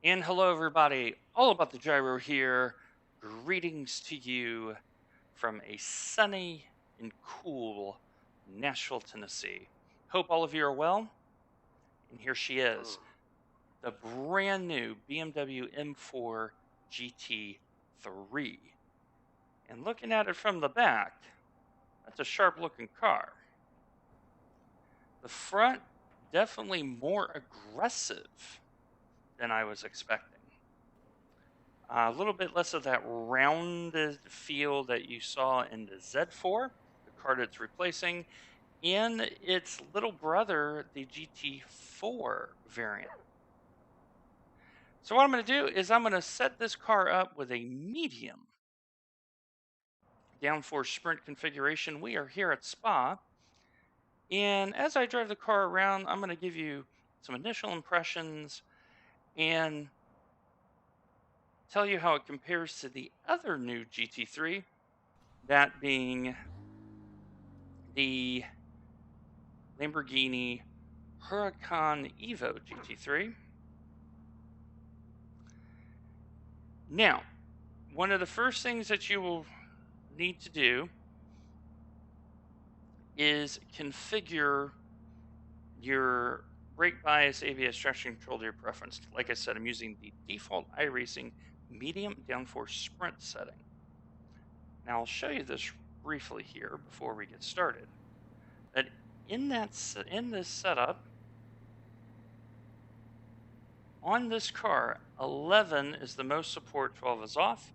And hello, everybody. All about the gyro here. Greetings to you from a sunny and cool Nashville, Tennessee. Hope all of you are well. And here she is, the brand new BMW M4 GT3. And looking at it from the back, that's a sharp looking car. The front, definitely more aggressive than I was expecting. A little bit less of that rounded feel that you saw in the Z4, the car that's replacing, and its little brother, the GT4 variant. So what I'm going to do is I'm going to set this car up with a medium downforce sprint configuration. We are here at Spa, and as I drive the car around, I'm going to give you some initial impressions and tell you how it compares to the other new GT3, that being the Lamborghini Huracan Evo GT3. Now, one of the first things that you will need to do is configure your brake bias, ABS, traction control to your preference. Like I said, I'm using the default iRacing medium downforce sprint setting. Now, I'll show you this briefly here before we get started. That in this setup, on this car, 11 is the most support, 12 is off.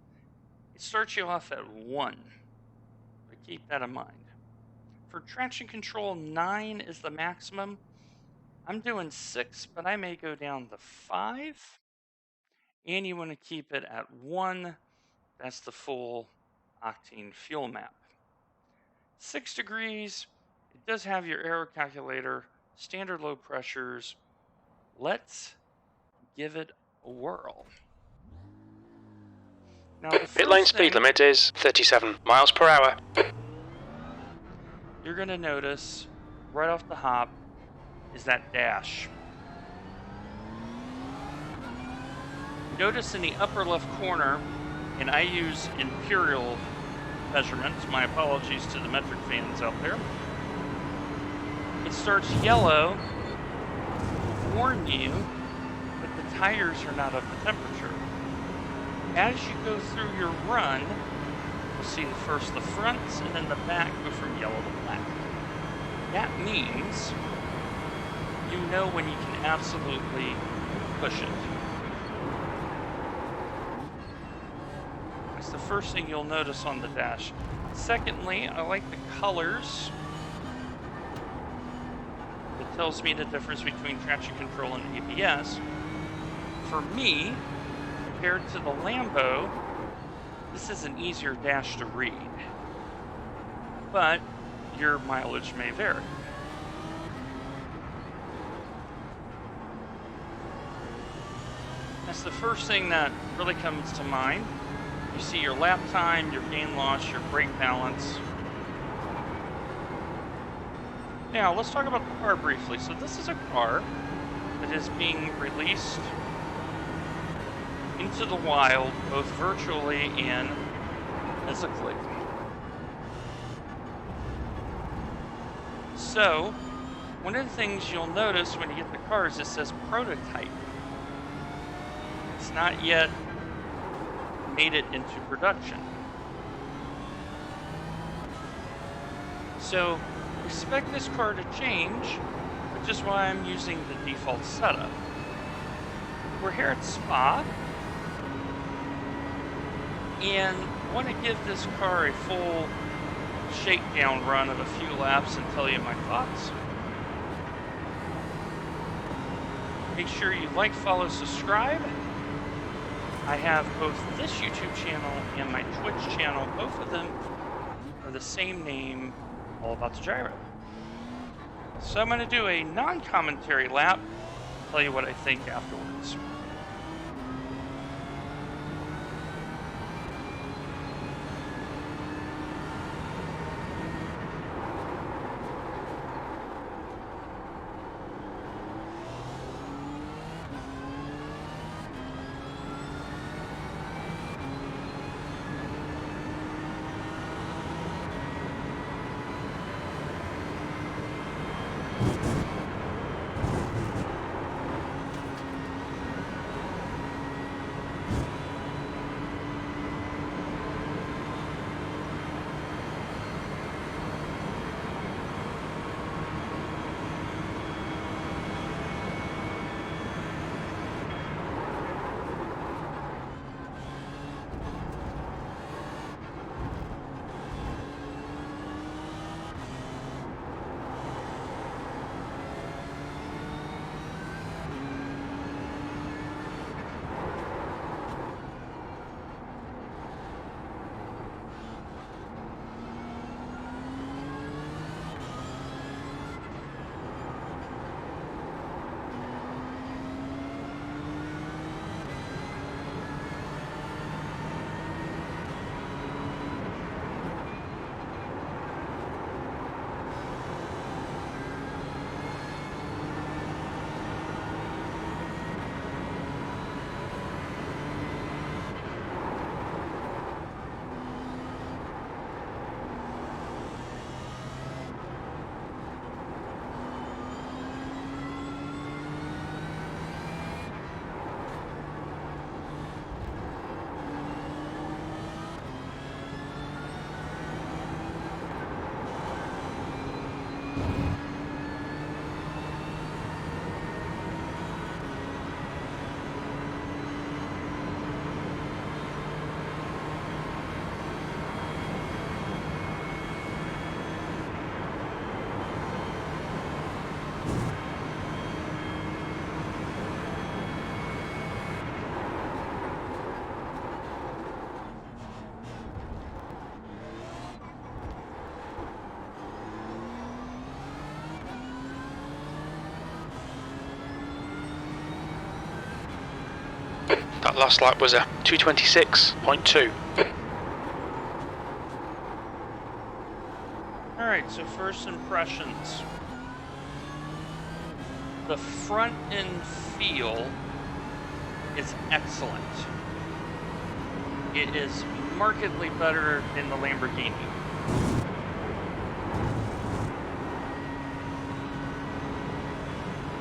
It starts you off at 1, but keep that in mind. For traction control, 9 is the maximum. I'm doing 6, but I may go down to 5. And you want to keep it at 1. That's the full octane fuel map. 6 degrees, it does have your aero calculator, standard low pressures. Let's give it a whirl. Now, pit lane speed limit is 37 miles per hour. You're going to notice right off the hop is that dash. Notice in the upper left corner, and I use imperial measurements, my apologies to the metric fans out there, it starts yellow to warn you that the tires are not up to temperature. As you go through your run, you'll see first the fronts and then the back go from yellow to black. That means you know when you can absolutely push it. That's the first thing you'll notice on the dash. Secondly, I like the colors. It tells me the difference between traction control and ABS. For me, compared to the Lambo, this is an easier dash to read, but your mileage may vary. That's the first thing that really comes to mind. You see your lap time, your gain loss, your brake balance. Now, let's talk about the car briefly. So this is a car that is being released into the wild, both virtually and physically. So, one of the things you'll notice when you get the car is it says prototype. It's not yet made it into production. So, expect this car to change, which is why I'm using the default setup. We're here at Spa, and want to give this car a full shakedown run of a few laps and tell you my thoughts. Make sure you like, follow, subscribe. I have both this YouTube channel and my Twitch channel. Both of them are the same name, all about the gyro. So I'm going to do a non-commentary lap, tell you what I think afterwards. That last lap was a 226.2. Alright, so first impressions. The front end feel is excellent. It is markedly better than the Lamborghini.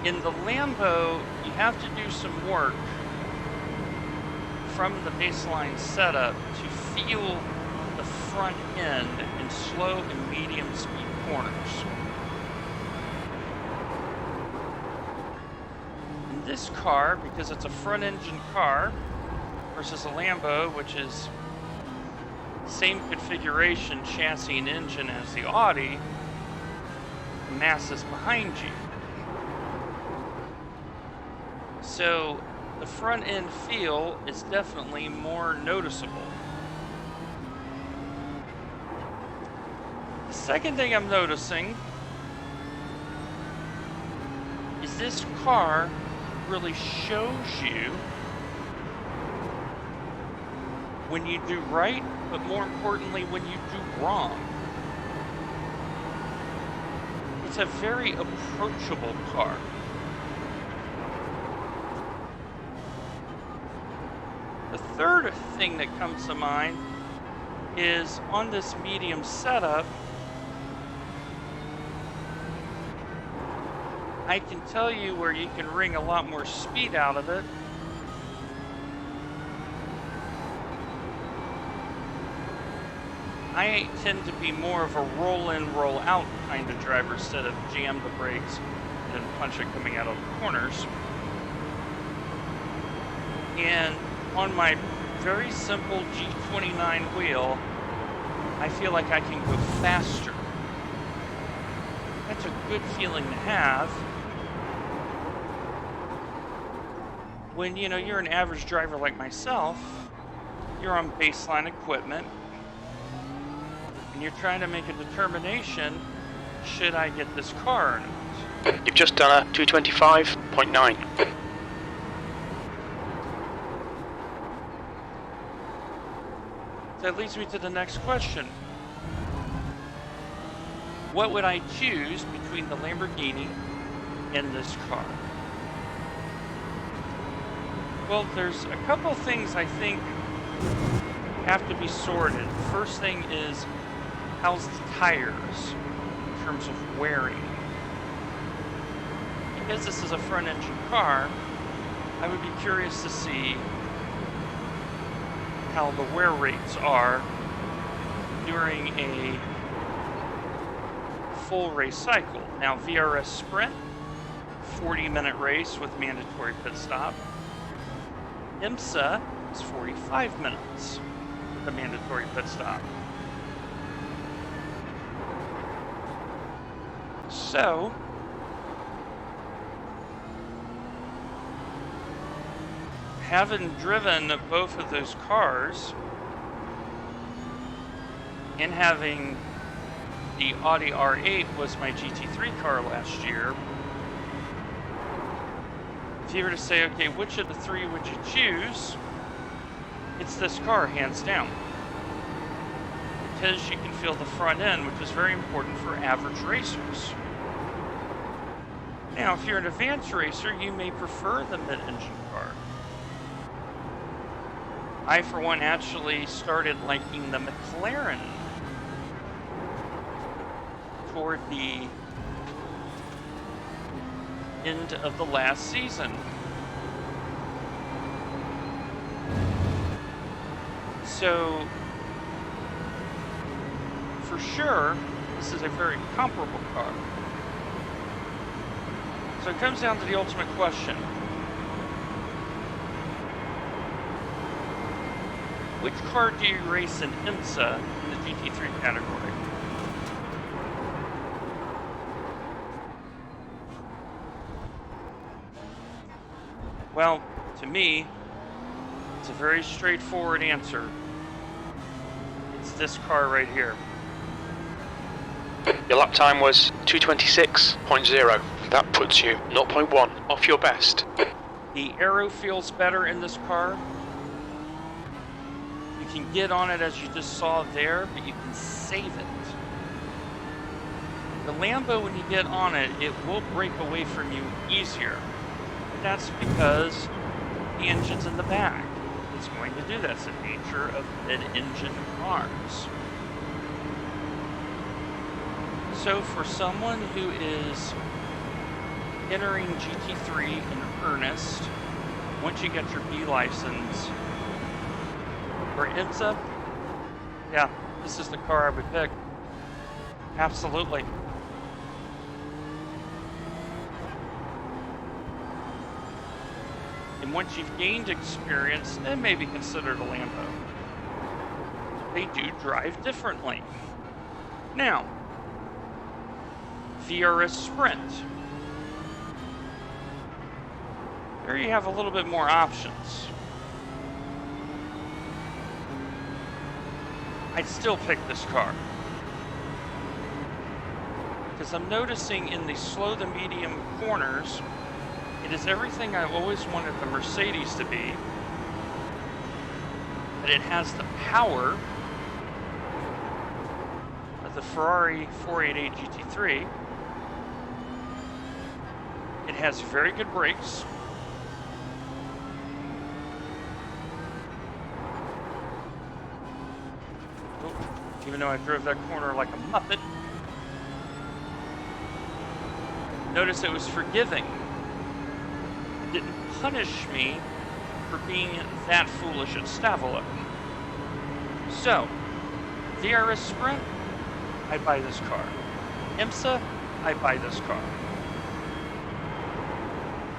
In the Lambo, you have to do some work from the baseline setup to feel the front end in slow and medium speed corners. In this car, because it's a front engine car versus a Lambo, which is same configuration, chassis and engine as the Audi, the mass is behind you. So the front end feel is definitely more noticeable. The second thing I'm noticing is this car really shows you when you do right, but more importantly, when you do wrong. It's a very approachable car. The third thing that comes to mind is on this medium setup, I can tell you where you can wring a lot more speed out of it. I tend to be more of a roll-in, roll-out kind of driver instead of jam the brakes and punch it coming out of the corners. And on my very simple G29 wheel, I feel like I can go faster. That's a good feeling to have when, you know, you're an average driver like myself. You're on baseline equipment and you're trying to make a determination, should I get this car or not? You've just done a 225.9. That leads me to the next question. What would I choose between the Lamborghini and this car? Well, there's a couple things I think have to be sorted. First thing is, how's the tires in terms of wearing? Because this is a front engine car, I would be curious to see how the wear rates are during a full race cycle. Now, VRS Sprint, 40-minute race with mandatory pit stop. IMSA is 45 minutes with a mandatory pit stop. So, having driven both of those cars and having the Audi R8 was my GT3 car last year, if you were to say, okay, which of the three would you choose? It's this car, hands down. Because you can feel the front end, which is very important for average racers. Now, if you're an advanced racer, you may prefer the mid-engine car. I, for one, actually started liking the McLaren toward the end of the last season. So, for sure, this is a very comparable car. So it comes down to the ultimate question. Which car do you race in IMSA in the GT3 category? Well, to me, it's a very straightforward answer. It's this car right here. Your lap time was 226.0. That puts you 0.1 off your best. The aero feels better in this car. can get on it as you just saw there, but you can save it. The Lambo, when you get on it, it will break away from you easier. That's because the engine's in the back. It's going to do that. It's the nature of mid-engine cars. So for someone who is entering GT3 in earnest, once you get your B license, for IMSA, yeah, this is the car I would pick. Absolutely. And once you've gained experience, then maybe consider the Lambo. They do drive differently. Now, VRS Sprint. There you have a little bit more options. I'd still pick this car. Because I'm noticing in the slow to medium corners, it is everything I always wanted the Mercedes to be. But it has the power of the Ferrari 488 GT3. It has very good brakes. Even though I drove that corner like a Muppet. Notice it was forgiving. It didn't punish me for being that foolish at Stavelot. So, VRS Sprint, I'd buy this car. IMSA, I'd buy this car.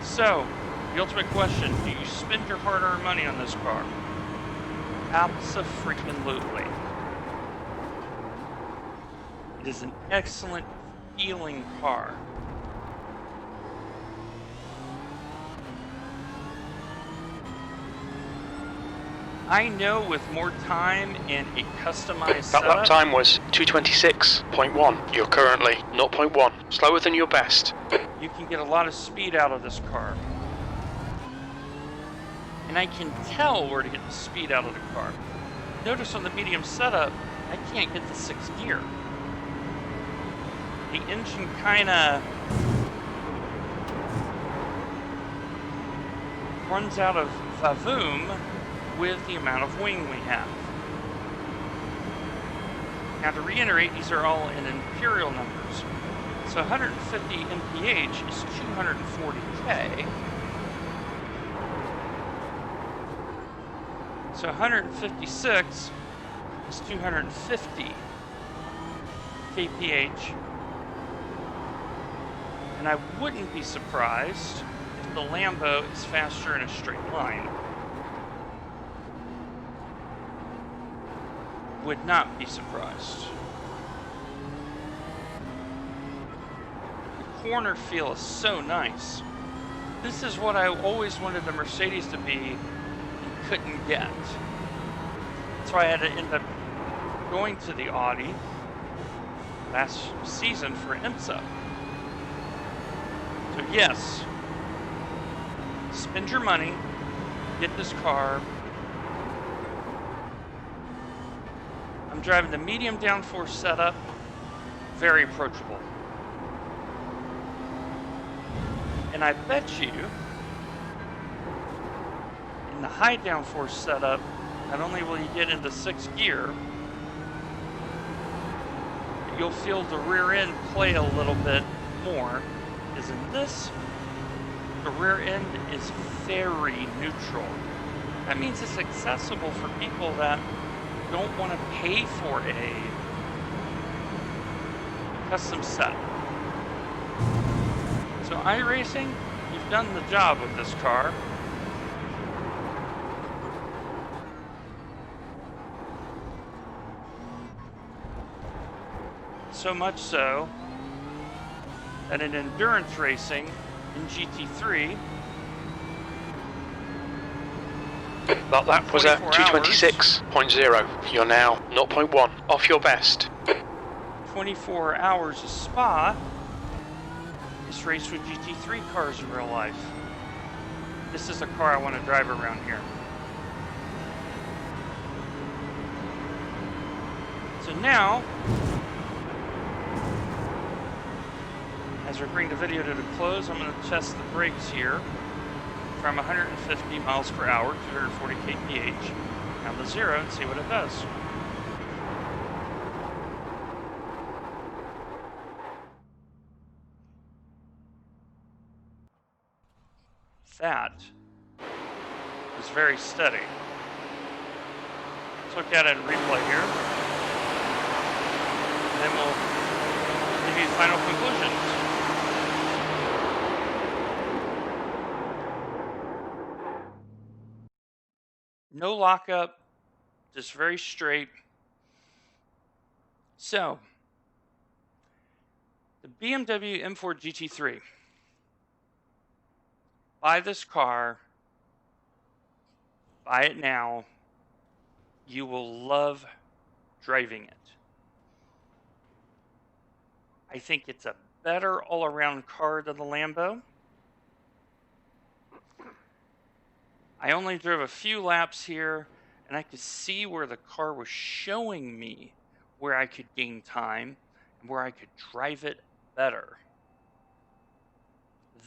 So, the ultimate question, do you spend your hard-earned money on this car? Abso-freaking-lutely. It is an excellent feeling car. I know with more time and a customized That lap setup, time was 226.1. You're currently 0.1. Slower than your best. you can get a lot of speed out of this car. And I can tell where to get the speed out of the car. Notice on the medium setup, I can't get the 6th gear. The engine kinda runs out of vavoom with the amount of wing we have. Now to reiterate, these are all in imperial numbers. So 150 mph is 240k. So 156 is 250 kph. And I wouldn't be surprised if the Lambo is faster in a straight line. Would not be surprised. The corner feel is so nice. This is what I always wanted the Mercedes to be and couldn't get. That's why I had to end up going to the Audi last season for IMSA. So yes, spend your money, get this car. I'm driving the medium downforce setup, very approachable. And I bet you, in the high downforce setup, not only will you get into 6th gear, you'll feel the rear end play a little bit more. Because in this, the rear end is very neutral. That means it's accessible for people that don't want to pay for a custom set. So iRacing, you've done the job with this car. So much so that in endurance racing in GT3, That lap was at 226.0. You're now 0.1 off your best. 24 hours of Spa is raced with GT3 cars in real life. This is a car I want to drive around here. So now, as we bring the video to the close, I'm going to test the brakes here from 150 miles per hour, 240 kph, down to 0 and see what it does. That is very steady. Let's look at it in replay here. And then we'll give you final conclusions. No lockup, just very straight. So, the BMW M4 GT3. Buy this car. Buy it now. You will love driving it. I think it's a better all-around car than the Lambo. I only drove a few laps here, and I could see where the car was showing me where I could gain time and where I could drive it better.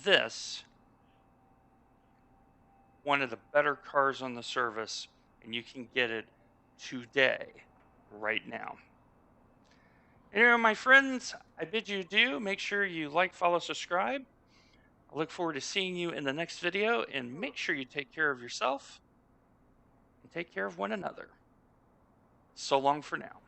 This, one of the better cars on the service, and you can get it today, right now. Anyway, my friends, I bid you adieu. Make sure you like, follow, subscribe. I look forward to seeing you in the next video, and make sure you take care of yourself and take care of one another. So long for now.